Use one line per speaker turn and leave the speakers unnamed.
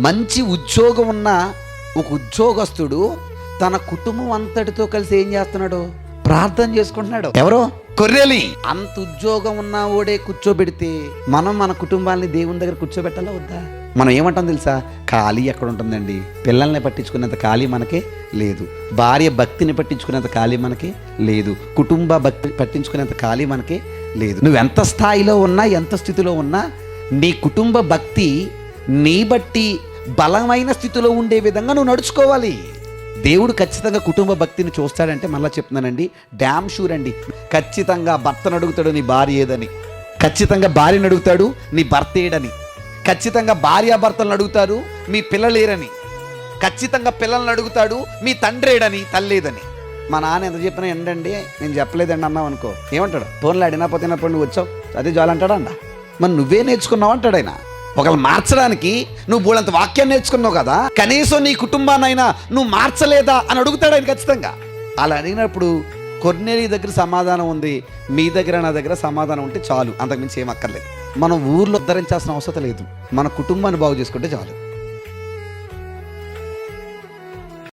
మంచి ఉద్యోగం ఉన్న ఒక ఉద్యోగస్తుడు తన కుటుంబం అంతటితో కలిసి ఏం చేస్తున్నాడు? ప్రార్థన చేసుకుంటున్నాడు. ఎవరో కొర్రెలి. అంత ఉద్యోగం ఉన్న ఓడే కూర్చోబెడితే మనం మన కుటుంబాన్ని దేవుని దగ్గర కూర్చోబెట్టాలా వద్దా? మనం ఏమంటాం తెలుసా? ఖాళీ ఎక్కడ ఉంటుందండి? పిల్లల్ని పట్టించుకునేంత ఖాళీ మనకే లేదు, భార్య భక్తిని పట్టించుకునేంత ఖాళీ మనకి లేదు, కుటుంబ భక్తి పట్టించుకునేంత ఖాళీ మనకి లేదు. నువ్వు ఎంత స్థాయిలో ఉన్నా, ఎంత స్థితిలో ఉన్నా, నీ కుటుంబ భక్తి నీ బట్టి బలమైన స్థితిలో ఉండే విధంగా నువ్వు నడుచుకోవాలి. దేవుడు ఖచ్చితంగా కుటుంబ భక్తిని చూస్తాడంటే, మళ్ళీ చెప్తున్నానండి, డ్యామ్ షూర్ అండి, ఖచ్చితంగా భర్తను అడుగుతాడు నీ భార్య ఏదని, ఖచ్చితంగా భార్యను అడుగుతాడు నీ భర్త ఏడని, ఖచ్చితంగా భార్యాభర్తలను అడుగుతారు మీ పిల్లలేరని, ఖచ్చితంగా పిల్లల్ని అడుగుతాడు మీ తండ్రేడని, తల్లేదని. మా నాన్న ఎంత చెప్పినా ఏంటండి నేను చెప్పలేదండి అన్నావు అనుకో, ఏమంటాడు? ఫోన్లో అడిగినా పోతున్నప్పుడు నువ్వు వచ్చావు అదే చాలంటాడా అంట. మరి నువ్వే నేర్చుకున్నావు అంటాడు ఆయన. ఒకళ్ళు మార్చడానికి నువ్వు బోలంత వాక్యాన్ని నేర్చుకున్నావు కదా, కనీసం నీ కుటుంబాన్నైనా నువ్వు మార్చలేదా అని అడుగుతాడు ఆయన ఖచ్చితంగా. అలా అడిగినప్పుడు కొర్నేలి దగ్గర సమాధానం ఉంది, మీ దగ్గర నా దగ్గర సమాధానం ఉంటే చాలు, అంతకుమించి ఏం అక్కర్లేదు. మనం ఊర్లో ఉద్ధరించాల్సిన అవసరం లేదు, మన కుటుంబాన్ని బాగు చేసుకుంటే చాలు.